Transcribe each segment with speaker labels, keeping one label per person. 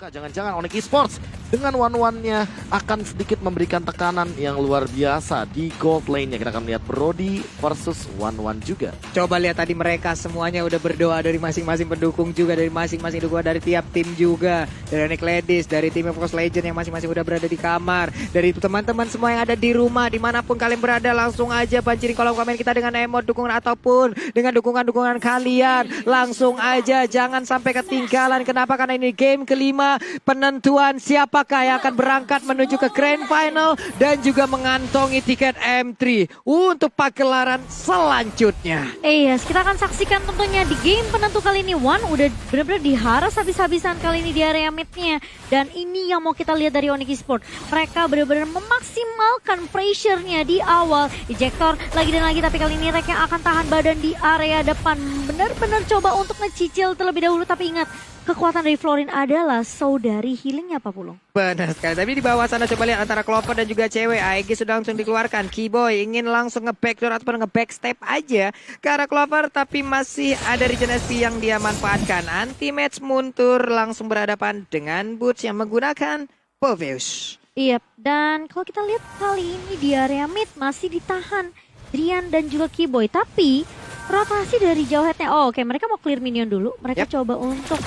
Speaker 1: Apakah jangan-jangan Onyx Esports dengan one-one-nya akan sedikit memberikan tekanan yang luar biasa di gold lane-nya? Kita akan melihat Brody versus one-one juga.
Speaker 2: Coba lihat tadi mereka semuanya udah berdoa dari masing-masing pendukung juga, dari masing-masing dukungan dari tiap tim juga. Dari Onyx Ladies, dari tim Evos Legend yang masing-masing udah berada di kamar. Dari teman-teman semua yang ada di rumah, dimanapun kalian berada, langsung aja banjirin kolom komen kita dengan emot dukungan ataupun dengan dukungan-dukungan kalian. Langsung aja, jangan sampai ketinggalan. Kenapa? Karena ini game kelima penentuan siapakah yang akan berangkat menuju ke Grand Final dan juga mengantongi tiket M3 untuk pagelaran selanjutnya.
Speaker 3: Yes, kita akan saksikan tentunya di game penentu kali ini. One udah benar-benar diharas habis-habisan kali ini di area mid-nya. Dan ini yang mau kita lihat dari Onyx Esports. Mereka benar-benar memaksimalkan pressure-nya di awal. Ejector lagi dan lagi, tapi kali ini Rek yang akan tahan badan di area depan. Benar-benar coba untuk ngecicil terlebih dahulu, tapi ingat, kekuatan dari Florin adalah saudari healingnya Pak Pulung.
Speaker 2: Benar sekali, tapi di bawah sana coba lihat antara Clover dan juga cewek. AEG sudah langsung dikeluarkan. Keyboy ingin langsung nge-backdoor ataupun nge-backstep aja ke arah Clover, tapi masih ada Regen SP yang dia manfaatkan. Anti-match mundur langsung berhadapan dengan Boots yang menggunakan Poveus.
Speaker 3: Iya, dan kalau kita lihat kali ini di area mid masih ditahan Drian dan juga Keyboy, tapi rotasi dari jauh headnya. Oke, mereka mau clear minion dulu. Mereka coba untuk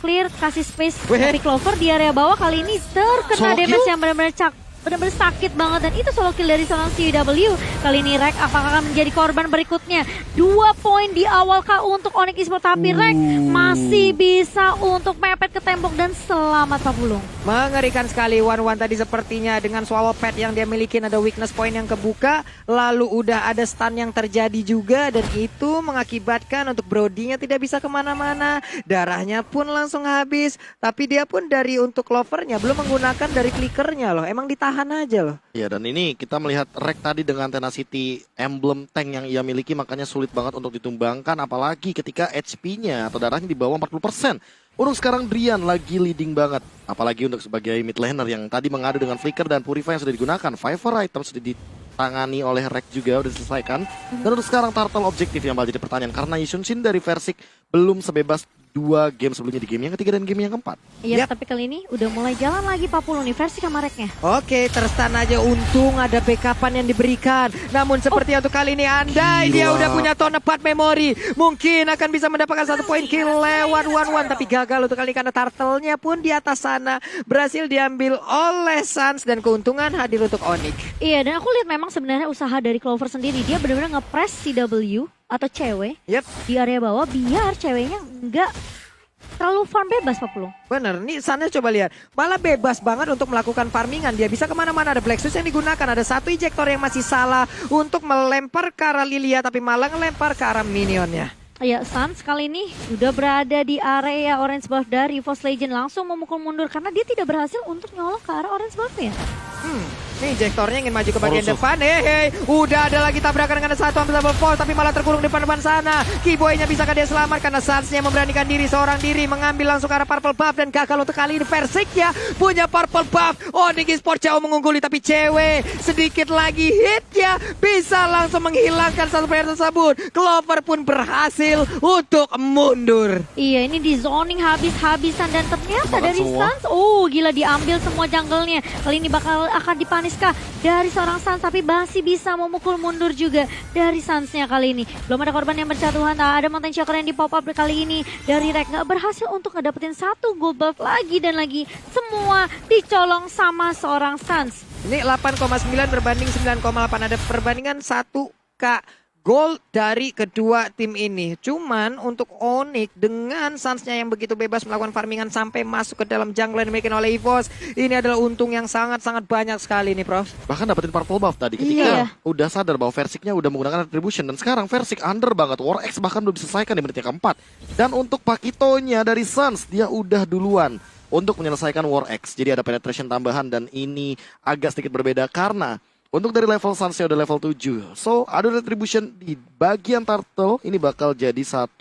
Speaker 3: clear, kasih space. Tapi Clover di area bawah kali ini terkena damage yang benar-benar sakit banget. Dan itu solo kill dari seorang CW. Kali ini Rek apakah akan menjadi korban berikutnya? 2 poin di awal kah untuk Onyx Esports, tapi Rek masih bisa untuk mepet ke tembok dan selamat Pak Pulung.
Speaker 2: Mengerikan sekali one-one tadi sepertinya dengan swallow pad yang dia miliki, ada weakness point yang kebuka. Lalu udah ada stun yang terjadi juga, dan itu mengakibatkan untuk Brody-nya tidak bisa kemana-mana. Darahnya pun langsung habis, tapi dia pun dari untuk Clover-nya belum menggunakan dari flickernya loh. Emang ditahan aja loh.
Speaker 1: Ya, dan ini kita melihat Rek tadi dengan tenacity emblem tank yang ia miliki, makanya sulit banget untuk ditumbangkan, apalagi ketika HP-nya atau darahnya di bawah 40%. Untuk sekarang Drian lagi leading banget, apalagi untuk sebagai mid laner yang tadi mengadu dengan flicker dan purify yang sudah digunakan. Fiver item sudah ditangani oleh Rek juga, udah diselesaikan. Dan untuk sekarang Turtle objektif yang bakal jadi pertanyaan, karena Yusun Shin dari Versik belum sebebas 2 game sebelumnya di game yang ketiga dan game yang keempat.
Speaker 3: Iya, tapi kali ini udah mulai jalan lagi Pak Pulung nih versi kamarnya.
Speaker 2: Oke, terstan aja, untung ada backupan yang diberikan. Namun seperti untuk kali ini, andai dia udah punya ton 4 memori, mungkin akan bisa mendapatkan 1 poin kill lewat one-one. Tapi gagal untuk kali ini karena turtle-nya pun di atas sana berhasil diambil oleh Suns dan keuntungan hadir untuk Onyx.
Speaker 3: Iya, dan aku lihat memang sebenarnya usaha dari Clover sendiri, dia benar-benar nge-press CW atau cewek di area bawah biar ceweknya enggak terlalu farm bebas Pak Pulung.
Speaker 2: Bener, nih sana coba lihat, malah bebas banget untuk melakukan farmingan. Dia bisa kemana-mana, ada Black Shoes yang digunakan, ada 1 ejector yang masih salah untuk melempar ke arah Lilia, tapi malah ngelempar ke arah minionnya.
Speaker 3: Ya, Suns kali ini sudah berada di area orange buff dari Evos Legend, langsung memukul mundur karena dia tidak berhasil untuk nyolok ke arah orange buff-nya.
Speaker 2: Nih ejektornya ingin maju ke bagian depan. Udah ada lagi tabrakan dengan 1 double force, tapi malah terkurung di depan sana. Keyboy-nya bisakah dia selamat karena Suns-nya memberanikan diri seorang diri mengambil langsung ke arah purple buff, dan gagal untuk kali ini. Versik-nya punya purple buff. Onyx Esports jauh mengungguli, tapi cewek sedikit lagi hit-nya bisa langsung menghilangkan 1 player tersebut. Clover pun berhasil untuk mundur.
Speaker 3: Iya, ini di zoning habis-habisan dan ternyata dari
Speaker 1: semua.
Speaker 3: Suns, gila diambil semua jungle-nya. Kali ini akan dipaniskah dari seorang Suns, tapi masih bisa memukul mundur juga dari Suns-nya kali ini. Belum ada korban yang berjatuhan, ada Mountain Shocker yang di pop up kali ini dari Rek, nggak berhasil untuk ngedapetin 1 gold buff lagi, dan lagi semua dicolong sama seorang Suns.
Speaker 2: Ini 8,9 berbanding 9,8, ada perbandingan 1K gol dari kedua tim ini. Cuman untuk Onyx dengan Suns-nya yang begitu bebas melakukan farmingan sampai masuk ke dalam jungle yang dimiliki oleh Evos, ini adalah untung yang sangat-sangat banyak sekali nih Prof.
Speaker 1: Bahkan dapetin purple buff tadi ketika udah sadar bahwa Versiknya udah menggunakan retribution, dan sekarang Versik under banget. War X bahkan belum diselesaikan di menit yang keempat. Dan untuk Pakitonya dari Suns, dia udah duluan untuk menyelesaikan War X. Jadi ada penetration tambahan, dan ini agak sedikit berbeda karena untuk dari level Suns-nya udah level 7. So, ada retribution di bagian turtle. Ini bakal jadi 1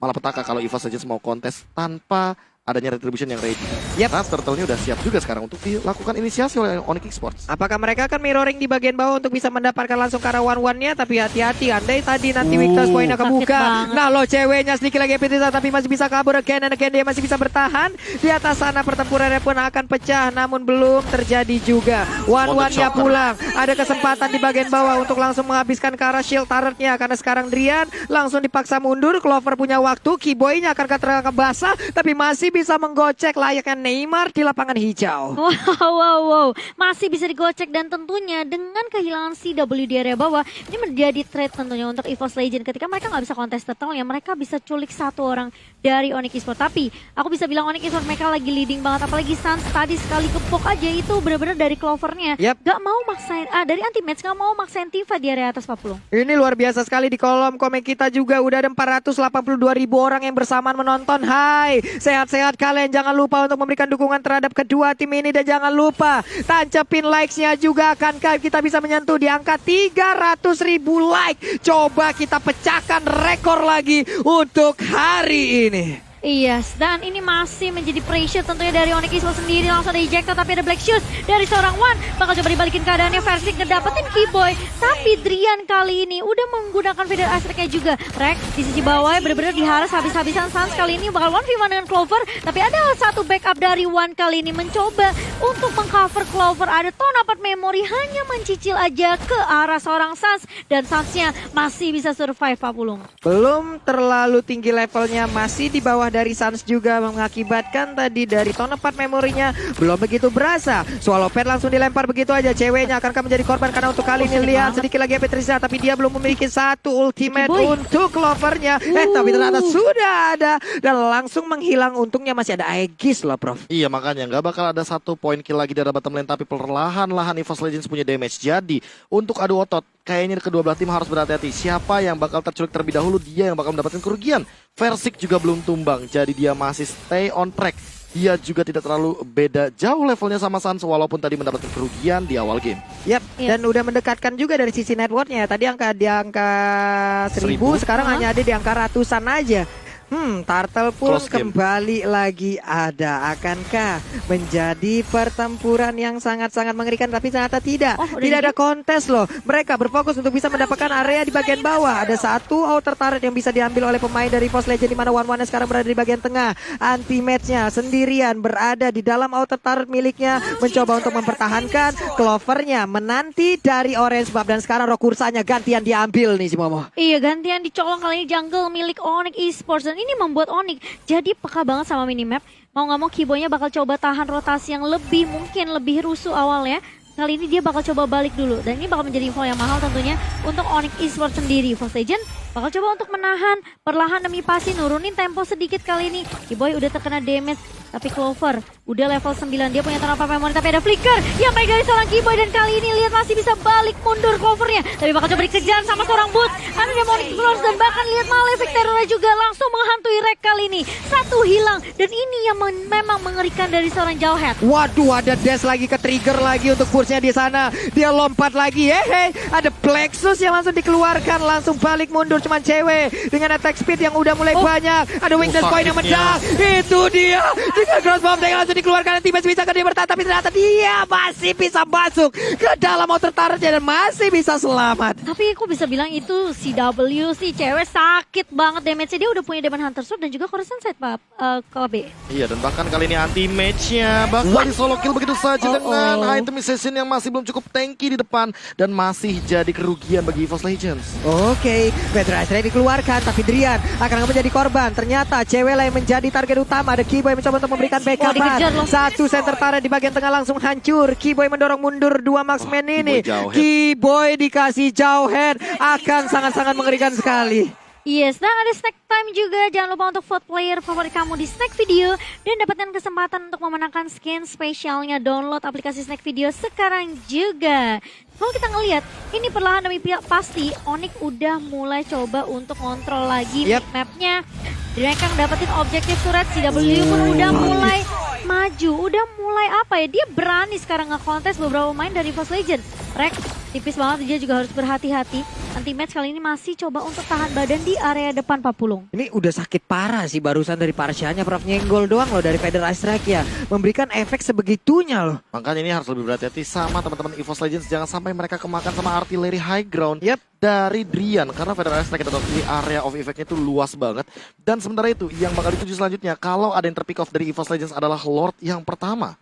Speaker 1: malapetaka kalau Evos saja mau kontes tanpa adanya Retribution yang ready.
Speaker 2: Yap.
Speaker 1: Nah, Turtle-nya udah siap juga sekarang untuk dilakukan inisiasi oleh Onyx Esports.
Speaker 2: Apakah mereka akan mirroring di bagian bawah untuk bisa mendapatkan langsung ke arah one-one-nya? Tapi hati-hati, andai tadi nanti Victor's poinnya
Speaker 3: sakit
Speaker 2: kebuka.
Speaker 3: banget.
Speaker 2: Nah lo ceweknya sedikit lagi Epitisa, tapi masih bisa kabur again and again. Dia masih bisa bertahan. Di atas sana pertempurannya pun akan pecah, namun belum terjadi juga. One-one-nya
Speaker 1: Shocker.
Speaker 2: pulang. Ada kesempatan di bagian bawah untuk langsung menghabiskan ke arah shield turret-nya. Karena sekarang Drian langsung dipaksa mundur. Clover punya waktu, Keyboy-nya akan terangkat basah, tapi masih bisa menggocek layaknya Neymar di lapangan hijau.
Speaker 3: Wow. Masih bisa digocek dan tentunya dengan kehilangan CW di area bawah, ini menjadi threat tentunya untuk EVOS Legend. Ketika mereka nggak bisa kontes turtle-nya, mereka bisa culik satu orang dari Onyx Esports. Tapi aku bisa bilang Onyx Esports mereka lagi leading banget. Apalagi Sans tadi sekali kepok aja itu benar-benar dari Clover-nya.
Speaker 2: Yap.
Speaker 3: Gak mau maksain, dari anti-match gak mau maksain Tifa di area atas Papulung.
Speaker 2: Ini luar biasa sekali. Di kolom komen kita juga udah ada 482.000 orang yang bersamaan menonton. Hai, sehat-sehat kalian. Jangan lupa untuk memberikan dukungan terhadap kedua tim ini. Dan jangan lupa tancepin likes-nya juga. Akankah kita bisa menyentuh di angka 300.000 like? Coba kita pecahkan rekor lagi untuk hari ini.
Speaker 3: Yes, dan ini masih menjadi pressure tentunya dari Onyx Esports sendiri. Langsung ada ejector, tapi ada Black Shoes dari seorang One. Bakal coba dibalikin keadaannya, Versik ngedapetin Keyboy. Tapi Drian kali ini udah menggunakan Feather Astrek-nya juga. Rex di sisi bawah bener-bener diharas habis-habisan. Sans kali ini bakal 1v1 dengan Clover. Tapi ada satu backup dari One kali ini mencoba untuk mengcover Clover. Ada Tonapart Memory hanya mencicil aja ke arah seorang Sans. Dan Sans-nya masih bisa survive, Pak Pulung.
Speaker 2: Belum terlalu tinggi levelnya, masih di bawah dari Sans juga, mengakibatkan tadi dari Tonapart memorinya belum begitu berasa. Swallow Pad langsung dilempar begitu aja. Ceweknya akankah menjadi korban karena untuk kali ini lihat sedikit lagi Petrisa, tapi dia belum memiliki satu ultimate untuk Clovernya. Tapi ternyata sudah ada dan langsung menghilang. Untungnya masih ada Aegis loh, Prof.
Speaker 1: Iya, makanya nggak bakal ada satu poin kill lagi dari bottom lane, tapi perlahan-lahan EVOS Legends punya damage. Jadi untuk adu otot, kayaknya kedua belah tim harus berhati-hati. Siapa yang bakal terculik terlebih dahulu, dia yang bakal mendapatkan kerugian. Versik juga belum tumbang, jadi dia masih stay on track. Dia juga tidak terlalu beda jauh levelnya sama Sans, walaupun tadi mendapatkan kerugian di awal game.
Speaker 2: Yap, dan udah mendekatkan juga dari sisi networknya. Tadi di angka 1000, sekarang hanya ada di angka ratusan aja. Turtle pun kembali lagi ada. Akankah menjadi pertempuran yang sangat-sangat mengerikan? Tapi ternyata tidak. Tidak ada kontes loh. Mereka berfokus untuk bisa mendapatkan area di bagian bawah. Ada satu outer turret yang bisa diambil oleh pemain dari EVOS Legend, di mana One-One sekarang berada di bagian tengah. Anti-match-nya sendirian berada di dalam outer turret miliknya, mencoba untuk mempertahankan. Clover-nya menanti dari Orange Buff, dan sekarang Rokursanya gantian diambil nih si Momo.
Speaker 3: Iya, gantian dicolong kali ini jungle milik Onyx Esports. Dan ini membuat Onyx jadi peka banget sama minimap. Mau nggak mau Keyboy-nya bakal coba tahan rotasi yang mungkin lebih rusuh awalnya. Kali ini dia bakal coba balik dulu. Dan ini bakal menjadi info yang mahal tentunya untuk Onyx Esports sendiri. EVOS Legend bakal coba untuk menahan, perlahan demi pasti nurunin tempo sedikit kali ini. Keyboy udah terkena damage, tapi Clover udah level 9. Dia punya Tonapart Memory, tapi ada flicker yang baik dari seorang Keyboy. Dan kali ini lihat masih bisa balik mundur Clovernya. Tapi bakal coba dikejar sama seorang Boot. Ada Demonic Flores, dan bahkan lihat Malefic Terror juga langsung menghantui Rek kali ini. Satu hilang, dan ini yang memang mengerikan dari seorang Jawhead.
Speaker 2: Waduh, ada dash lagi, ke trigger lagi untuk pushnya di sana. Dia lompat lagi, ada Plexus yang langsung dikeluarkan, langsung balik mundur. Cuman cewek dengan attack speed yang udah mulai banyak. Ada weakness point yang meledak. Itu dia dengan cross bomb yang langsung dikeluarkan. Nanti masih bisa dia bertahan, tapi ternyata dia masih bisa masuk ke dalam outer turret-nya dan masih bisa selamat.
Speaker 3: Tapi aku bisa bilang itu CW sih, cewek sakit banget damage-nya. Dia udah punya Demon Hunter Sword dan juga Coruscant Sight, Pak KB.
Speaker 1: Iya, dan bahkan kali ini anti-match-nya bakal di solo kill begitu saja dengan itemization yang masih belum cukup tanky di depan, dan masih jadi kerugian bagi EVOS Legends.
Speaker 2: Oke, Feather Astrek dikeluarkan, tapi Drian akan menjadi korban. Ternyata cewek lah yang menjadi target utama. Ada Keyboy mencoba untuk memberikan backup. Satu center turret di bagian tengah langsung hancur. Keyboy mendorong mundur dua marksman ini. Keyboy dikasih Jawhead, akan sangat-sangat mengerikan sekali.
Speaker 3: Yes, dan ada snack time juga. Jangan lupa untuk vote player favorit kamu di snack video dan dapatkan kesempatan untuk memenangkan skin spesialnya. Download aplikasi snack video sekarang juga. Kalau kita ngelihat, ini perlahan demi pasti Onyx udah mulai coba untuk kontrol lagi map-nya. Mereka dapetin objektif surat, CW pun udah mulai maju, udah mulai apa ya? Dia berani sekarang nge-contest beberapa pemain dari EVOS Legend. Rex tipis banget, dia juga harus berhati-hati. Anti-match kali ini masih coba untuk tahan badan di area depan Papulung.
Speaker 2: Ini udah sakit parah sih barusan dari Parsyanya, Prof, nyenggol doang loh dari Feather Ice Strike ya. Memberikan efek sebegitunya loh.
Speaker 1: Makanya ini harus lebih berhati-hati sama teman-teman EVOS Legends. Jangan sampai mereka kemakan sama artileri high ground dari Drian. Karena Feather Ice Strike kita tahu di area of effect-nya itu luas banget. Dan sementara itu yang bakal dituju selanjutnya, kalau ada yang terpick off dari EVOS Legends adalah Lord yang pertama.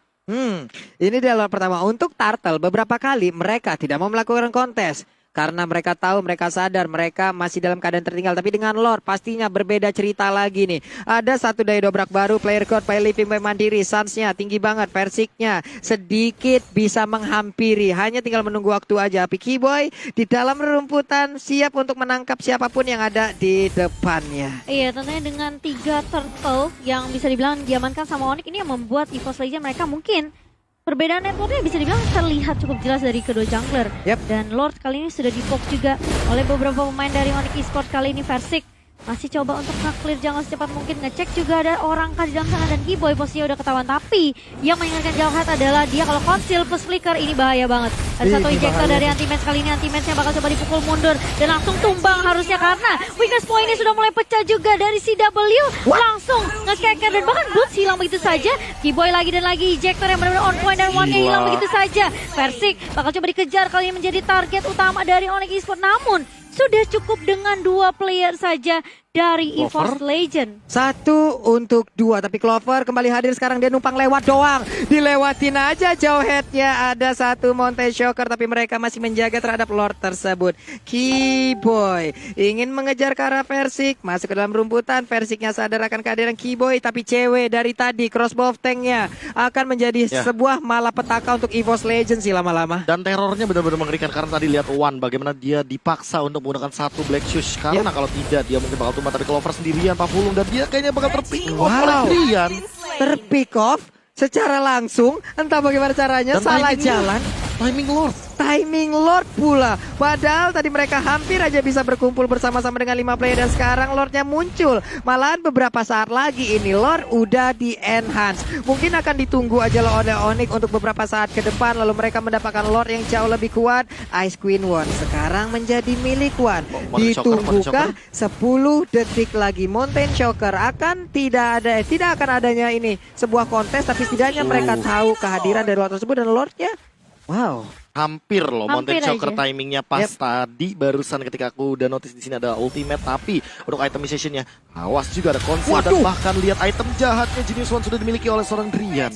Speaker 2: Ini adalah pertama untuk Turtle. Beberapa kali mereka tidak mau melakukan kontes karena mereka tahu, mereka sadar mereka masih dalam keadaan tertinggal. Tapi dengan Lord pastinya berbeda cerita lagi nih. Ada satu daya dobrak baru, player code by Living by Mandiri. Sunsnya tinggi banget, Versiknya sedikit bisa menghampiri. Hanya tinggal menunggu waktu aja. Picky Boy di dalam rerumputan siap untuk menangkap siapapun yang ada di depannya.
Speaker 3: Iya, tentunya dengan 3 turtle yang bisa dibilang diamankan sama Onyx, ini yang membuat EVOS Legends mereka mungkin perbedaan networknya bisa dibilang terlihat cukup jelas dari kedua jungler. Dan Lord kali ini sudah di-poke juga oleh beberapa pemain dari Onyx Esports. Kali ini Versik masih coba untuk nge-clear jungle secepat mungkin. Ngecek juga ada orang kah di dalam sana, dan Kiboy posisinya udah ketahuan. Tapi yang mengingatkan Jauhead adalah dia kalau conceal plus flicker ini bahaya banget. Ada satu injektor dari anti-match, kali ini anti-matchnya bakal coba dipukul mundur dan langsung tumbang harusnya karena weakness point ini sudah mulai pecah juga dari CW. Langsung nge-keker dan bahkan Boots hilang begitu saja. Kiboy lagi dan lagi injektor yang benar-benar on point dan one-nya hilang begitu saja. Versik bakal coba dikejar, kali ini menjadi target utama dari Onyx Esports. Namun sudah cukup dengan 2 player saja dari EVOS Legend.
Speaker 2: 1 untuk 2, tapi Clover kembali hadir sekarang, dia numpang lewat doang. Dilewatin aja Jauheadnya. Ada satu Mountain Shocker tapi mereka masih menjaga terhadap Lord tersebut. Kiboy ingin mengejar ke arah Versik, masuk ke dalam rumputan. Versiknya sadar akan kehadiran Kiboy, tapi cewek dari tadi crossbow tanknya akan menjadi sebuah malapetaka untuk EVOS Legend sih lama-lama.
Speaker 1: Dan terornya benar-benar mengerikan karena tadi lihat One bagaimana dia dipaksa untuk menggunakan 1 Black Shoes. Karena kalau tidak dia mungkin bakal tapi Clover sendirian Papulung, dan dia kayaknya bakal terpick off oleh Drian.
Speaker 2: Terpick off secara langsung, entah bagaimana caranya,
Speaker 1: dan
Speaker 2: salah jalan. Timing Lord pula. Padahal tadi mereka hampir aja bisa berkumpul bersama-sama dengan 5 player, dan sekarang Lordnya muncul. Malahan beberapa saat lagi ini Lord udah di enhance. Mungkin akan ditunggu aja loh oleh Onyx untuk beberapa saat ke depan, lalu mereka mendapatkan Lord yang jauh lebih kuat. Ice Queen One sekarang menjadi milik One. Ditunggu-kah 10 detik lagi Mountain Shocker akan tidak akan adanya ini sebuah kontes, tapi setidaknya mereka tahu kehadiran dari Lord tersebut, dan Lordnya
Speaker 1: hampir loh Mountain Shocker
Speaker 3: aja.
Speaker 1: timingnya pas tadi barusan ketika aku udah notice di sini ada ultimate, tapi untuk itemizationnya awas juga ada konsil dan bahkan lihat item jahatnya Genius One sudah dimiliki oleh seorang Drian.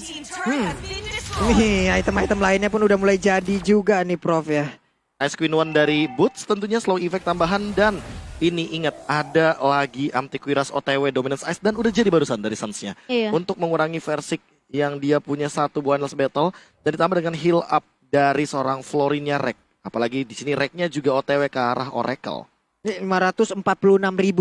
Speaker 2: Nih item-item lainnya pun udah mulai jadi juga nih Prof ya.
Speaker 1: Ice Queen One dari Boots tentunya slow effect tambahan, dan ini ingat ada lagi Antiquiras OTW Dominance Ice dan udah jadi barusan dari Suns-nya. Untuk mengurangi Versik yang dia punya 1 Boneless Battle dan ditambah dengan heal up dari seorang Florinnya Rek. Apalagi di sini Reknya juga OTW ke arah Oracle.
Speaker 2: 546.000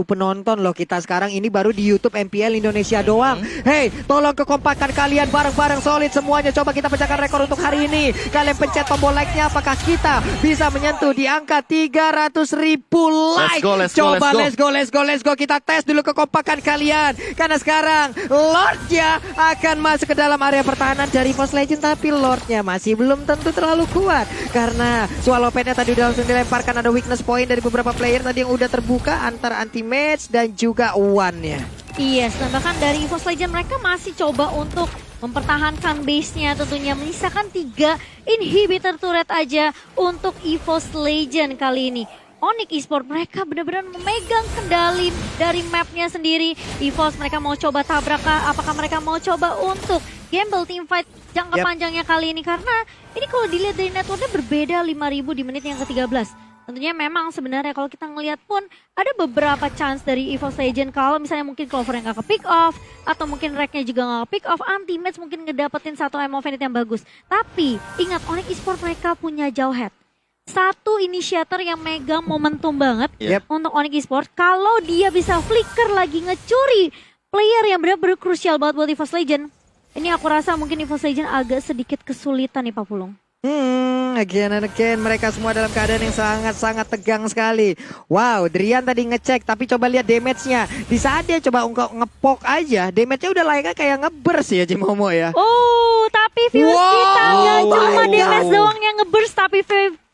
Speaker 2: penonton loh kita sekarang ini baru di YouTube MPL Indonesia doang. Hey, tolong kekompakan kalian bareng-bareng solid semuanya. Coba kita pecahkan rekor untuk hari ini. Kalian pencet tombol like-nya, apakah kita bisa menyentuh di angka 300.000 like? Let's go. Kita tes dulu kekompakan kalian. Karena sekarang Lordnya akan masuk ke dalam area pertahanan dari EVOS Legend, tapi Lordnya masih belum tentu terlalu kuat karena Swallow Pad-nya tadi udah langsung dilemparkan. Ada weakness point dari beberapa player tadi yang udah terbuka antara anti-match dan juga One-nya.
Speaker 3: Yes, dan bahkan dari EVOS Legend mereka masih coba untuk mempertahankan base-nya, tentunya menyisakan 3 inhibitor turret aja untuk EVOS Legend kali ini. Onyx Esports mereka benar-benar memegang kendali dari mapnya sendiri. EVOS mereka mau coba tabrak kah? Apakah mereka mau coba untuk gamble teamfight jangka panjangnya kali ini? Karena ini kalau dilihat dari networknya berbeda 5.000 di menit yang ke-13. Tentunya memang sebenarnya kalau kita ngelihat pun ada beberapa chance dari EVOS Legend kalau misalnya mungkin Clover yang gak ke-pick off atau mungkin Reknya juga gak ke-pick off, anti-match mungkin ngedapetin 1 ammo Fenit yang bagus. Tapi ingat Onyx Esports mereka punya Jauhead. 1 initiator yang megang momentum banget untuk Onyx Esports. Kalau dia bisa flicker lagi ngecuri player yang benar-benar krusial banget buat EVOS Legend, ini aku rasa mungkin EVOS Legend agak sedikit kesulitan nih Pak Pulung.
Speaker 2: Again and again mereka semua dalam keadaan yang sangat-sangat tegang sekali. Wow, Drian tadi ngecek tapi coba lihat damage-nya. Di saat dia coba ngepok aja, damage-nya udah layaknya kayak ngeburst ya Cimomo ya.
Speaker 3: Oh, tapi viewers kita nggak cuma damage doang yang ngeburst, tapi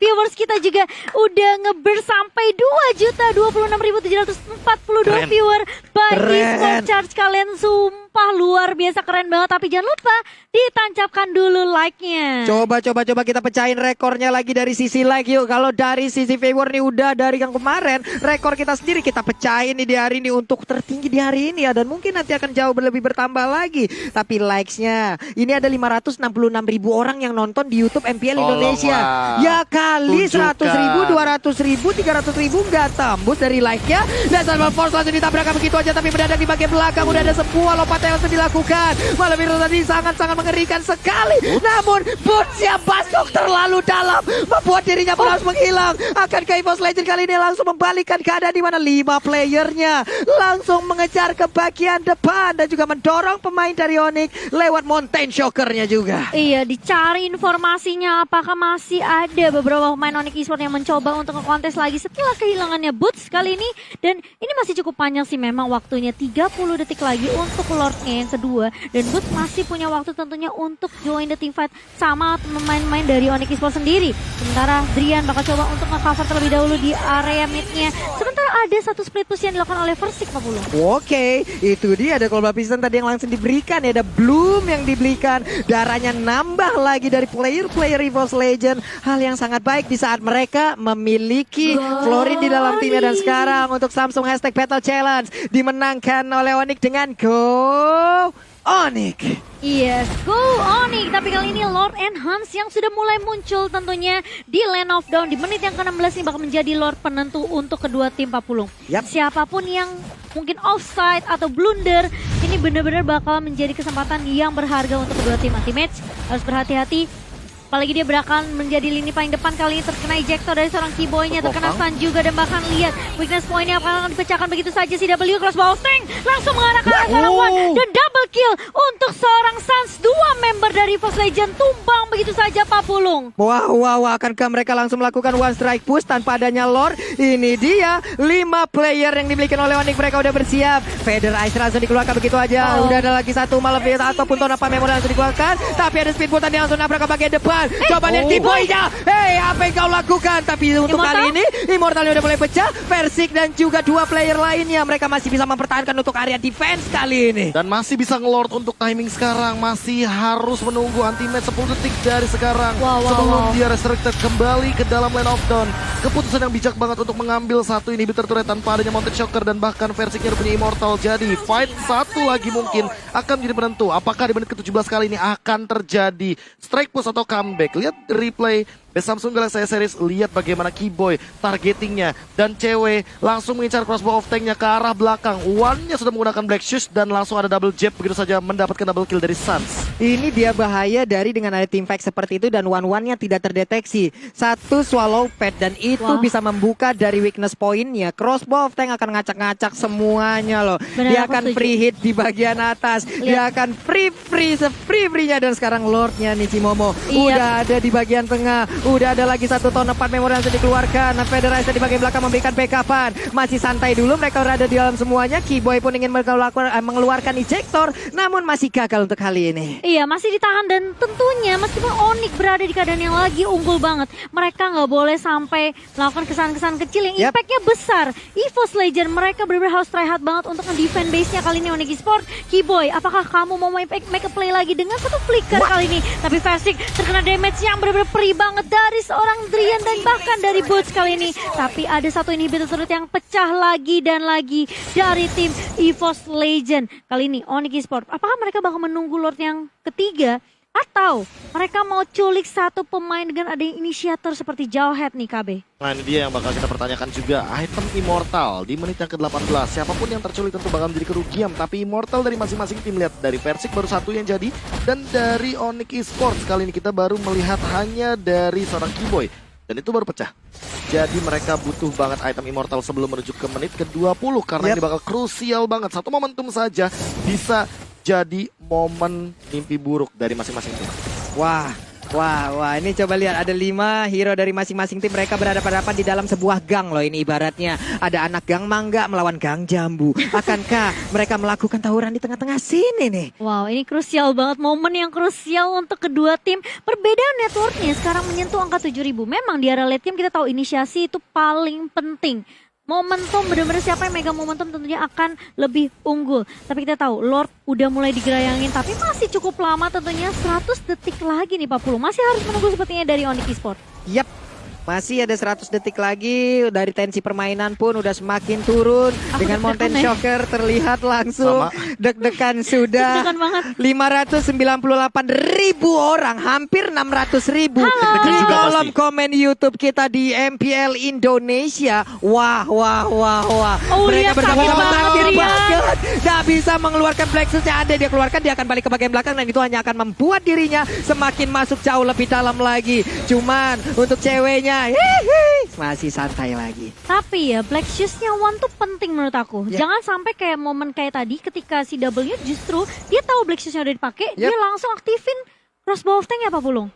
Speaker 3: viewers kita juga udah nge-burst sampai 2.026.742
Speaker 1: Keren.
Speaker 3: viewer by
Speaker 2: Keren.
Speaker 3: eSport Charge. Kalian sumpah luar biasa keren banget. Tapi jangan lupa ditancapkan dulu like-nya.
Speaker 2: Coba kita pecahin rekornya lagi dari sisi like yuk. Kalau dari sisi viewer nih udah dari yang kemarin, rekor kita sendiri kita pecahin nih di hari ini untuk tertinggi di hari ini ya. Dan mungkin nanti akan jauh lebih bertambah lagi. Tapi likes-nya ini ada 566.000 orang yang nonton di YouTube MPL Indonesia.
Speaker 1: Tolonglah.
Speaker 2: Ya kali
Speaker 1: Tunjukkan.
Speaker 2: 100.000, 200.000, 300.000 nggak tembus dari like-nya. Dan Salman Force langsung ditabrakkan begitu aja. Tapi mendadak di bagian belakang udah ada sebuah lompatan yang langsung dilakukan. Malam itu tadi sangat-sangat mengerikan sekali. Namun Boots yang masuk terlalu dalam membuat dirinya pun harus menghilang. Akankah EVOS Legend kali ini langsung membalikkan keadaan di mana 5 playernya langsung mengejar ke bagian depan dan juga mendorong pemain dari Onyx lewat Mountain Shocker-nya juga.
Speaker 3: Iya, dicari informasinya apakah masih ada beberapa pemain Onyx Esports yang mencoba untuk ngekontes lagi setelah kehilangannya Boots kali ini. Dan ini masih cukup panjang sih memang waktunya, 30 detik lagi untuk Lordnya yang kedua. Dan Boots masih punya waktu tentunya untuk join the team fight sama pemain-pemain dari Onyx Esports sendiri. Sementara Drian bakal coba untuk nge-cover terlebih dahulu di area mid-nya. Sementara ada satu split push yang dilakukan oleh Versik, Pak Pulung.
Speaker 2: Oke, itu dia ada Global Piston tadi yang langsung diberikan ya, ada Bloom yang diberikan, darahnya nambah lagi dari player-player EVOS Legend. Hal yang sangat baik di saat mereka memiliki Florin di dalam timnya. Dan sekarang untuk Samsung Hashtag Battle Challenge dimenangkan oleh Onyx dengan Go Onyx.
Speaker 3: Yes, go Onyx. Tapi kali ini Lord and Hans yang sudah mulai muncul tentunya di Lane of Dawn. Di menit yang ke-16 ini bakal menjadi Lord penentu untuk kedua tim, Pak Pulung.
Speaker 2: Yap.
Speaker 3: Siapapun yang mungkin offside atau blunder, ini benar-benar bakal menjadi kesempatan yang berharga untuk kedua tim. Anti-match harus berhati-hati. Apalagi dia berakan menjadi lini paling depan, kali ini terkena ejector dari seorang keyboynya, terkena stun juga, dan bahkan lihat weakness point-nya akan dipecahkan begitu saja. CW cross bow sting langsung mengarah ke arah seorang One dan double kill untuk seorang Sans. Dua member dari EVOS Legend tumbang begitu saja, Pak Pulung.
Speaker 2: Wow, akankah mereka langsung melakukan one strike push tanpa adanya Lord? Ini dia 5 player yang dimiliki oleh Onyx, mereka udah bersiap. Feather Ice langsung dikeluarkan begitu aja. Udah ada lagi satu malam ataupun Tonapa Memory langsung dikeluarkan. Tapi ada speedboat yang langsung nabrak ke bagian depan. Coba lihat Keyboy-nya. Hei, apa yang kau lakukan? Tapi untuk kali ini Immortalnya udah mulai pecah. Versik dan juga 2 player lainnya, mereka masih bisa mempertahankan untuk area defense kali ini.
Speaker 1: Dan masih bisa ngelord untuk timing sekarang. Masih harus menunggu anti-match 10 detik dari sekarang. Sebelum dia resurrected kembali ke dalam Lane of Dawn. Keputusan yang bijak banget untuk mengambil satu inhibitor turret tanpa adanya Mountain Shocker. Dan bahkan Versiknya punya Immortal. Jadi fight satu lagi mungkin akan menjadi penentu. Apakah di menit ke-17 kali ini akan terjadi strike push atau comeback? Lihat replay Best Samsung Galaxy Series, lihat bagaimana Keyboy targetingnya, dan cewek langsung mengincar crossbow of tanknya ke arah belakang. One-nya sudah menggunakan Black Shoes dan langsung ada double jab begitu saja mendapatkan double kill dari Sans.
Speaker 2: Ini dia bahaya dari dengan ada team fight seperti itu dan one-one-nya tidak terdeteksi. Satu swallow pad dan itu bisa membuka dari weakness point-nya. Crossbow of tank akan ngacak-ngacak semuanya loh. Dia akan free hit di bagian atas. Dia akan free-nya dan sekarang Lord-nya Nishimomo udah ada di bagian tengah. Udah ada lagi satu tahun 4 memori yang sudah dikeluarkan. Federizer di bagian belakang memberikan backupan. Masih santai dulu, mereka berada di dalam semuanya. Keyboy pun ingin mengeluarkan ejector, namun masih gagal untuk kali ini.
Speaker 3: Iya, masih ditahan dan tentunya meskipun Onyx berada di keadaan yang lagi unggul banget, mereka nggak boleh sampai melakukan kesan-kesan kecil yang impactnya besar. EVOS Legend mereka benar-benar harus try hard banget untuk nge-defend base-nya kali ini Onyx Esports. Keyboy, apakah kamu mau make a play lagi dengan satu flicker kali ini? Tapi Versik terkena damage yang benar-benar perih banget dari seorang Drian dan bahkan dari Boots kali ini. Tapi ada satu inhibitor turret yang pecah lagi dan lagi dari tim EVOS Legend. Kali ini Onyx Esports, apakah mereka bakal menunggu Lord yang ketiga? Atau mereka mau culik satu pemain dengan ada inisiator seperti Jawhead nih, KB?
Speaker 1: Nah, ini dia yang bakal kita pertanyakan juga. Item Immortal di menit yang ke-18. Siapapun yang terculik tentu bakal menjadi kerugian. Tapi Immortal dari masing-masing tim, lihat dari Versik baru satu yang jadi. Dan dari Onyx Esports kali ini kita baru melihat hanya dari seorang Keyboy. Dan itu baru pecah. Jadi mereka butuh banget item Immortal sebelum menuju ke menit ke-20. Karena ini bakal krusial banget. Satu momentum saja bisa jadi momen mimpi buruk dari masing-masing tim.
Speaker 2: Wah, Wah, ini coba lihat ada 5 hero dari masing-masing tim, mereka berhadapan-hadapan di dalam sebuah gang loh ini ibaratnya. Ada anak gang mangga melawan gang jambu. Akankah mereka melakukan tawuran di tengah-tengah sini nih?
Speaker 3: Wow, ini krusial banget, momen yang krusial untuk kedua tim. Perbedaan networknya sekarang menyentuh angka 7.000. Memang di area late game kita tahu inisiasi itu paling penting. Momentum, benar-benar siapa yang megang momentum tentunya akan lebih unggul. Tapi kita tahu Lord udah mulai digerayangin, tapi masih cukup lama tentunya, 100 detik lagi nih Pak Pulung. Masih harus menunggu sepertinya dari Onyx Esports.
Speaker 2: Yap. Masih ada 100 detik lagi, dari tensi permainan pun udah semakin turun. Dengan Mountain Shocker terlihat langsung deg-degan sudah.
Speaker 3: Deg-degan banget.
Speaker 2: 598.000 orang, hampir 600.000 di
Speaker 1: juga
Speaker 2: kolom
Speaker 1: pasti.
Speaker 2: komen YouTube kita di MPL Indonesia. Wah.
Speaker 3: Oh,
Speaker 2: Mereka
Speaker 3: lihat
Speaker 2: bersama-sama
Speaker 3: sakit banget,
Speaker 2: sakit
Speaker 3: Rian.
Speaker 2: banget. Gak bisa mengeluarkan Plexus yang ada dia keluarkan, dia akan balik ke bagian belakang dan itu hanya akan membuat dirinya semakin masuk jauh lebih dalam lagi. Cuman untuk ceweknya masih santai lagi.
Speaker 3: Tapi ya Black Shoes-nya One tuh penting menurut aku.
Speaker 2: Ya.
Speaker 3: Jangan sampai kayak momen kayak tadi ketika si W justru dia tahu Black Shoes-nya udah dipakai, dia langsung aktifin crossbow of tank ya Pak Pulung.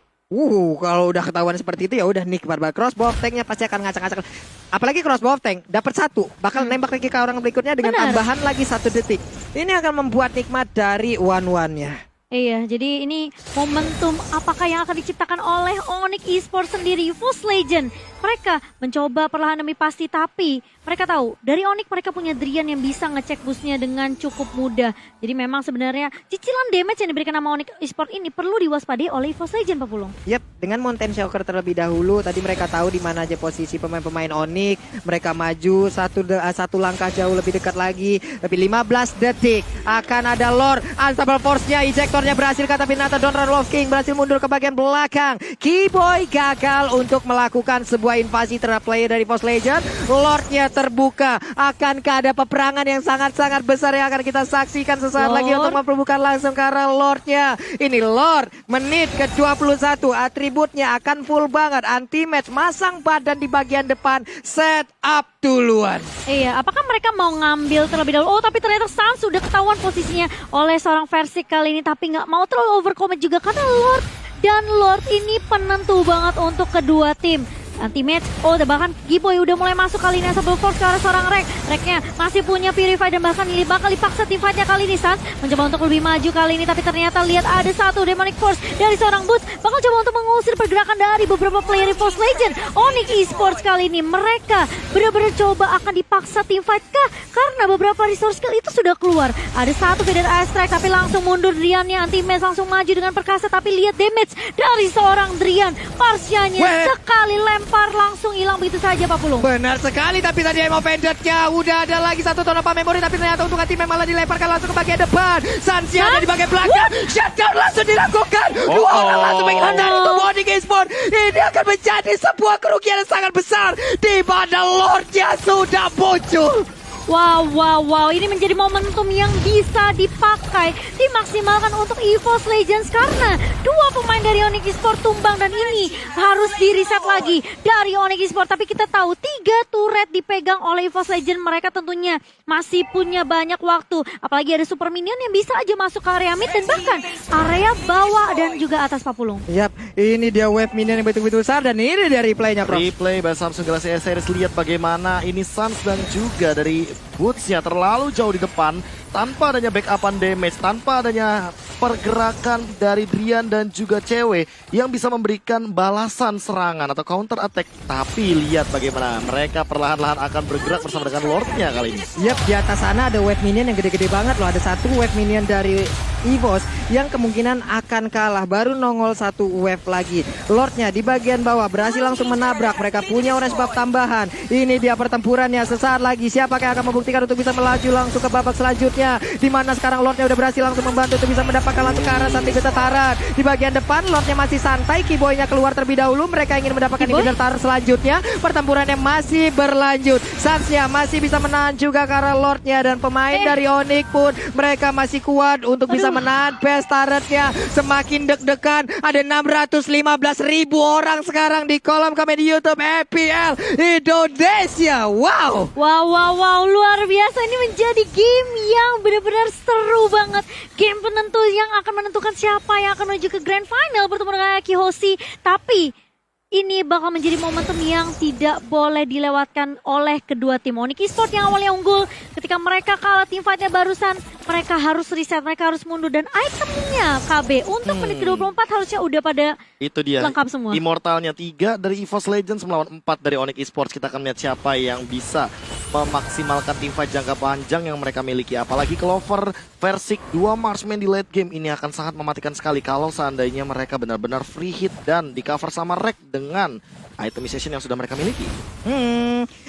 Speaker 2: Kalau udah ketahuan seperti itu ya udah nikmat banget. Crossbow of tanknya pasti akan ngacak-ngacak. Apalagi crossbow of tank dapat 1, bakal nembak lagi ke orang berikutnya dengan
Speaker 3: Benar.
Speaker 2: tambahan lagi 1 detik. Ini akan membuat nikmat dari one-one-nya.
Speaker 3: Iya, jadi ini momentum apakah yang akan diciptakan oleh Onyx Esports sendiri, EVOS Legend. Mereka mencoba perlahan demi pasti, tapi mereka tahu dari Onyx mereka punya Drian yang bisa ngecek boostnya dengan cukup mudah. Jadi memang sebenarnya cicilan damage yang diberikan nama Onyx Esports ini perlu diwaspadai oleh EVOS Legend, Pak Pulung.
Speaker 2: Yap, dengan Mountain Shocker terlebih dahulu, tadi mereka tahu di mana aja posisi pemain-pemain Onyx. Mereka maju satu langkah jauh lebih dekat lagi. Tapi 15 detik akan ada Lord. Unstoppable Force-nya, ejectornya berhasil kata Pinata. Don Love King berhasil mundur ke bagian belakang. Keyboy gagal untuk melakukan sebuah invasi terhadap player dari EVOS Legend. Lordnya terbuka. Akankah ada peperangan yang sangat-sangat besar yang akan kita saksikan sesaat lagi untuk memperebutkan langsung ke arah Lordnya. Ini Lord menit ke-21. Atributnya akan full banget. Anti-match, masang badan di bagian depan. Set up duluan.
Speaker 3: Iya, apakah mereka mau ngambil terlebih dahulu? Oh, tapi ternyata Sans sudah ketahuan posisinya oleh seorang versi kali ini, tapi nggak mau terlalu overcommit juga karena Lord dan Lord ini penentu banget untuk kedua tim. Anti-match, bahkan Giboy udah mulai masuk kali ini Unstoppable Force ke arah seorang Rek. Reknya masih punya Purify dan bahkan ini bakal dipaksa tim fight-nya kali ini. Sans mencoba untuk lebih maju kali ini, tapi ternyata lihat ada satu Demonic Force dari seorang Boots. Bakal coba untuk mengusir pergerakan dari beberapa player EVOS Legend. Onyx Esports kali ini mereka benar-benar coba akan dipaksa tim fight kah? Karena beberapa resource skill itu sudah keluar. Ada satu Feder Astrike tapi langsung mundur Driannya. Anti-match langsung maju dengan perkasa, tapi lihat damage dari seorang Drian. Parsianya sekali lempar langsung hilang begitu saja Pak Pulung.
Speaker 2: Benar sekali, tapi tadi Emo Vendetnya udah ada lagi satu Tonopah Memory, tapi ternyata untuk anti malah dilemparkan langsung ke bagian depan. Sansia ada di bagian belakang. Shutdown langsung dilakukan. Dua orang langsung menghilang dari tubuh Onyx Esports. Ini akan menjadi sebuah kerugian yang sangat besar di mana Lordnya sudah muncul.
Speaker 3: Wow, ini menjadi momentum yang bisa dipakai, dimaksimalkan untuk EVOS Legends karena dua pemain dari Onyx Esports tumbang dan ini harus di-reset lagi dari Onyx Esports. Tapi kita tahu 3 turret dipegang oleh EVOS Legends, mereka tentunya masih punya banyak waktu. Apalagi ada super minion yang bisa aja masuk ke area mid dan bahkan area bawah dan juga atas Pak Pulung.
Speaker 2: Yap, ini dia wave minion yang betul-betul besar dan ini dia replaynya, Bro.
Speaker 1: Replay by Samsung Galaxy S Series, lihat bagaimana ini Sans dan juga dari Boots-nya terlalu jauh di depan tanpa adanya backupan damage, tanpa adanya pergerakan dari Drian dan juga cewek yang bisa memberikan balasan serangan atau counter attack. Tapi lihat bagaimana mereka perlahan-lahan akan bergerak bersama dengan Lordnya kali ini.
Speaker 2: Yap, di atas sana ada wave minion yang gede-gede banget loh. Ada satu wave minion dari EVOS yang kemungkinan akan kalah. Baru nongol satu wave lagi. Lordnya di bagian bawah berhasil langsung menabrak. Mereka punya orange buff tambahan. Ini dia pertempurannya sesaat lagi. Siapakah yang akan membuktikan untuk bisa melaju langsung ke babak selanjutnya? Di mana sekarang Lordnya udah berhasil langsung membantu untuk bisa mendapatkan langsung ke arah Santi Getataran. Di bagian depan Lordnya masih santai. Keyboy-nya keluar terlebih dahulu. Mereka ingin mendapatkan Inventar selanjutnya. Pertempurannya masih berlanjut. Sansnya masih bisa menahan juga ke arah Lordnya. Dan pemain dari Onyx pun mereka masih kuat untuk bisa menahan best turretnya. Semakin deg-degan. Ada 615.000 orang sekarang di kolom komen YouTube MPL Indonesia. Wow,
Speaker 3: luar luar biasa. Ini menjadi game yang benar-benar seru banget. Game penentu yang akan menentukan siapa yang akan menuju ke Grand Final bertemu dengan Kihoshi. Tapi ini bakal menjadi momentum yang tidak boleh dilewatkan oleh kedua tim. Onyx Esports yang awalnya unggul, ketika mereka kalah tim fight-nya barusan, mereka harus reset, mereka harus mundur. Dan itemnya KB untuk menit ke-24 harusnya udah pada
Speaker 1: Itu dia.
Speaker 3: lengkap semua.
Speaker 1: Immortalnya 3 dari EVOS Legends melawan 4 dari Onyx Esports. Kita akan lihat siapa yang bisa memaksimalkan teamfight jangka panjang yang mereka miliki. Apalagi Clover, Versik, 2 marksman di late game ini akan sangat mematikan sekali kalau seandainya mereka benar-benar free hit dan di cover sama Rek dengan itemization yang sudah mereka miliki.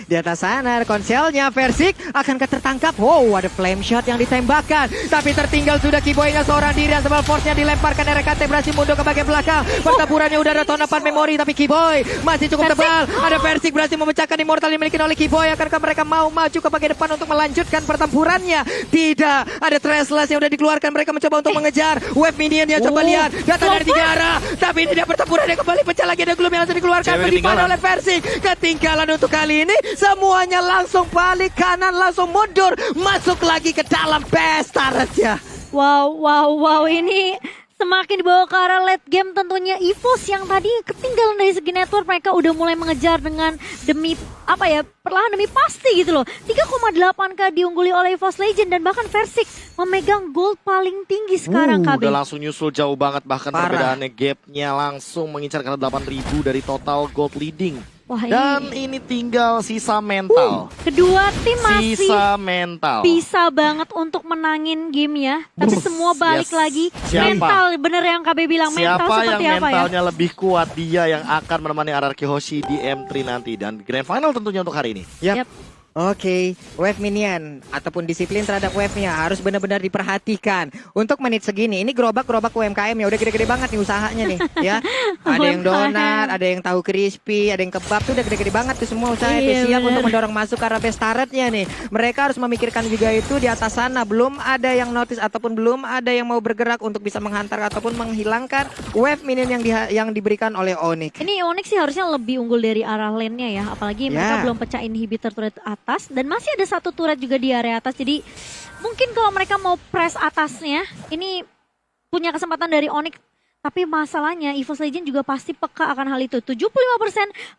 Speaker 2: Di atas sana konselnya Versik akankah tertangkap? Wow, ada flame shot yang ditembakkan, tapi tertinggal sudah Kiboy-nya seorang diri dan sebal force-nya dilemparkan. RKT berhasil mundur ke bagian belakang. Pertempurannya udah ada tonapan memori, tapi Kiboy masih cukup tebal. Ada Versik berhasil memecahkan immortal yang dimiliki oleh Kiboy. Akankah mereka mau maju ke bagian depan untuk melanjutkan pertempurannya? Tidak, ada Treslas yang udah dikeluarkan. Mereka mencoba untuk mengejar wave minion yang coba lihat datang dari 3 arah, tapi tidak pertempurannya kembali pecah lagi. Ada Gloom yang langsung dikeluarkan, dipanah oleh Versik. Ketinggalan untuk kali ini, semuanya langsung balik kanan, langsung mundur, masuk lagi ke dalam best turret-nya.
Speaker 3: Wow, ini semakin dibawa ke arah late game tentunya. EVOS yang tadi ketinggalan dari segi network, mereka udah mulai mengejar dengan perlahan demi pasti gitu loh. 3,8k diungguli oleh EVOS Legend dan bahkan Versik memegang gold paling tinggi sekarang KB.
Speaker 1: Udah langsung nyusul jauh banget, bahkan perbedaannya gapnya langsung mengincar karena 8.000 dari total gold leading.
Speaker 3: Wah,
Speaker 1: Dan ini tinggal sisa mental.
Speaker 3: Kedua tim masih
Speaker 1: Sisa mental.
Speaker 3: bisa banget untuk menangin gamenya, tapi semua balik lagi.
Speaker 1: Siapa?
Speaker 3: Mental, bener yang KB bilang. Mental
Speaker 1: Siapa yang
Speaker 3: seperti apa ya?
Speaker 1: mentalnya lebih kuat, dia yang akan menemani RRQ Kihoshi di M3 nanti. Dan Grand Final tentunya untuk hari ini.
Speaker 2: Yap.
Speaker 3: Yap.
Speaker 2: Oke, wave minion ataupun disiplin terhadap wave-nya harus benar-benar diperhatikan. Untuk menit segini, ini gerobak UMKM ya udah gede-gede banget nih usahanya nih, ya. Ada yang donat, ada yang tahu crispy, ada yang kebab tuh udah gede-gede banget tuh semua usahanya tuh siap untuk mendorong masuk ke arah best turret-nya nih. Mereka harus memikirkan juga itu di atas sana, belum ada yang notice ataupun belum ada yang mau bergerak untuk bisa menghantar ataupun menghilangkan wave minion yang diberikan oleh Onyx.
Speaker 3: Ini Onyx sih harusnya lebih unggul dari arah lane-nya ya, apalagi mereka belum pecah inhibitor turret atas dan masih ada satu turret juga di area atas. Jadi mungkin kalau mereka mau press atasnya, ini punya kesempatan dari Onyx. Tapi masalahnya EVOS Legend juga pasti peka akan hal itu. 75%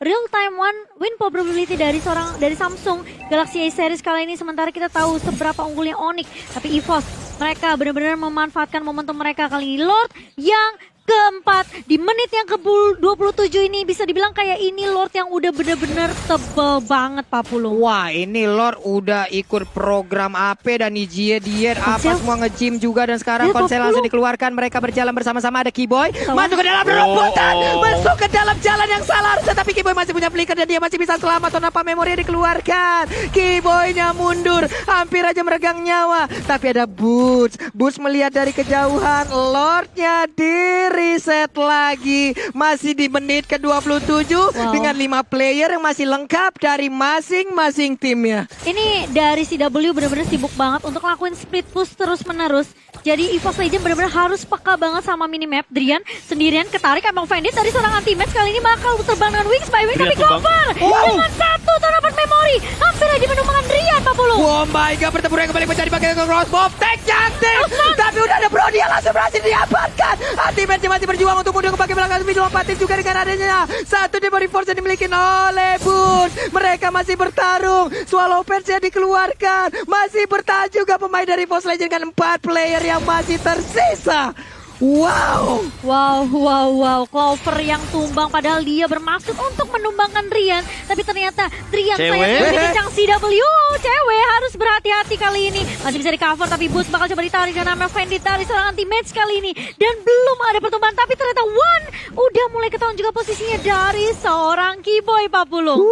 Speaker 3: real time win probability dari Samsung Galaxy A series kali ini, sementara kita tahu seberapa unggulnya Onyx. Tapi EVOS mereka benar-benar memanfaatkan momentum mereka kali ini. Lord yang keempat di menit yang ke-27 ini bisa dibilang kayak ini Lord yang udah bener-bener tebel banget Pak Pulung.
Speaker 2: Wah, ini Lord udah ikut program AP dan Ijie diet apa semua nge-gym juga, dan sekarang konsel langsung dikeluarkan. Mereka berjalan bersama-sama, ada Kiboy masuk ke dalam rebutan, masuk ke dalam jalan yang salah harusnya, tapi Kiboy masih punya flicker dan dia masih bisa selamat. Tanpa memori dikeluarkan, Kiboy-nya mundur, hampir aja meregang nyawa, tapi ada Boots melihat dari kejauhan, Lordnya reset lagi, masih di menit ke-27 dengan 5 player yang masih lengkap dari masing-masing timnya.
Speaker 3: Ini dari CW benar-benar sibuk banget untuk lakuin split push terus-menerus. Jadi EVOS Legend benar-benar harus peka banget sama minimap. Drian sendirian ketarik emang Vendit dari seorang anti-match kali ini bakal terbang dengan Wings by Wings, tapi cover dengan satu tonapan memori. Hampir aja menumbangkan Drian, Pak Pulu.
Speaker 2: Oh my god, pertempuran kembali menjadi bagian ke crossbow. Tag cantik, tapi udah ada Brody yang langsung berhasil diamankan. Anti-match masih berjuang untuk mundur ke bagian belakang, tapi dilompatin juga dengan adanya satu Demory Force yang dimiliki oleh Boots. Mereka masih bertarung, Swallow Patch-nya dikeluarkan, masih bertahan juga pemain dari EVOS Legend dengan 4 player yang masih tersisa. Wow. Clover
Speaker 3: yang tumbang padahal dia bermaksud untuk menumbangkan Drian, tapi ternyata Drian sayang lebih kencang. CW cewek harus berhati-hati kali ini. Masih bisa di cover tapi Boots bakal coba ditarik dengan nama Vendit dari seorang anti-match kali ini, dan belum ada pertumbuhan, tapi ternyata udah mulai ketahuan juga posisinya dari seorang Kiboy, Pak Pulung.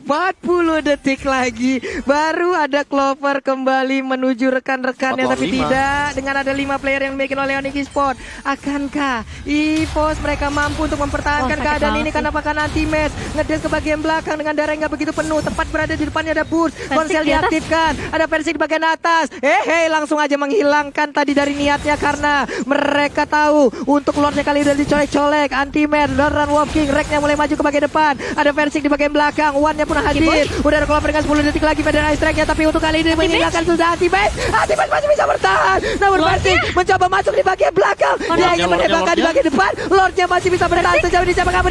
Speaker 2: 40 detik lagi baru ada Clover kembali menuju rekan-rekannya, tapi tidak dengan ada 5 player yang dimiliki oleh Onyx Esports. Akankah EVOS mereka mampu untuk mempertahankan keadaan ini? Karena pakai anti-match ngedes ke bagian belakang dengan darah yang gak begitu penuh, tepat berada di depannya ada Boots. Konsel diaktifkan, ada Versik di bagian atas. langsung aja menghilangkan tadi dari niatnya, karena mereka tahu untuk Lordnya kali udah dicolek-colek. Olek, Anti-Man, Run Walking, Reknya mulai maju ke bagian depan. Ada Versing di bagian belakang, One-nya pun hadir. Udah ada Clover dengan 10 detik lagi Feder Ice Track-nya, tapi untuk kali ini meninggalkan sudah Anti-Man. Anti-Man masih bisa bertahan. Namun Versing mencoba masuk di bagian belakang. Dia ingin menembakkan di bagian depan. Lordnya masih bisa bertahan sejauh ini siapa kamu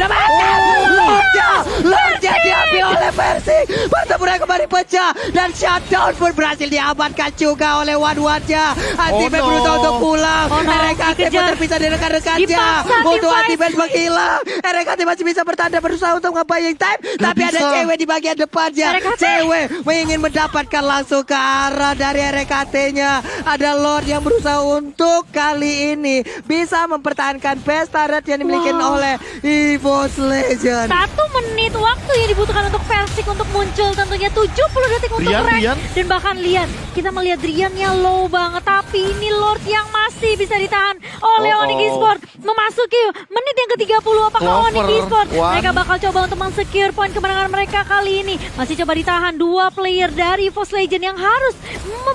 Speaker 2: Lordnya diambil oleh Versing. Pertempuran kembali pecah dan shutdown pun berhasil diamankan juga oleh One-One-nya. Anti-Man berusaha untuk pulang. RKT pun terpisah dari rekan-rekannya. Untuk Anti-Man menghilang. RKT masih bisa bertahan dan berusaha untuk nge-buying time. Tapi ada cewek di bagian depannya. Cewek ingin mendapatkan langsung ke arah dari RKT-nya. Ada Lord yang berusaha untuk kali ini bisa mempertahankan best turret yang dimiliki oleh EVOS Legend.
Speaker 3: 1 menit waktu yang dibutuhkan untuk Versing untuk muncul, tentunya 70 detik untuk rank. Dan bahkan lihat, kita melihat Drian-nya low banget, tapi ini Lord yang masih bisa ditahan oleh Onyx Esports. Memasuki menit yang ke-30, apakah Onyx Esports mereka bakal coba untuk men-secure poin kemenangan mereka kali ini? Masih coba ditahan 2 player dari EVOS Legend yang harus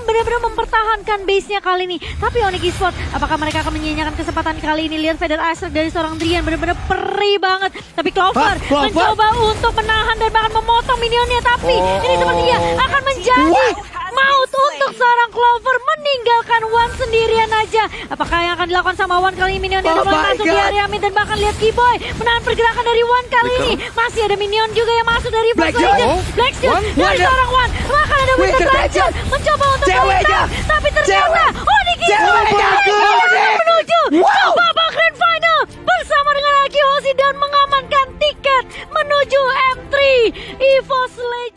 Speaker 3: benar-benar mempertahankan base-nya kali ini. Tapi Onyx Esports, apakah mereka akan menyia-nyiakan kesempatan kali ini? Lihat Feder Ice Track dari seorang Drian benar-benar perih banget. Tapi Clover mencoba untuk menahan dan bahkan memotong minionnya, tapi ini sepertinya akan menjadi maut untuk seorang Clover, meninggalkan One sendirian aja. Apakah yang akan dilakukan sama One kali ini? Minionnya mulai masuk di area mid dan bahkan lihat Keyboy menahan pergerakan dari One kali ini. Masih ada minion juga yang masuk dari EVOS Legend. Blackstone dari seorang One. Bahkan ada Winter Legend mencoba untuk melintas, tapi ternyata Onyx Esports menuju ke babak grand final bersama dengan Aki Hoshi dan mengamankan tiket menuju M3 EVOS Legend.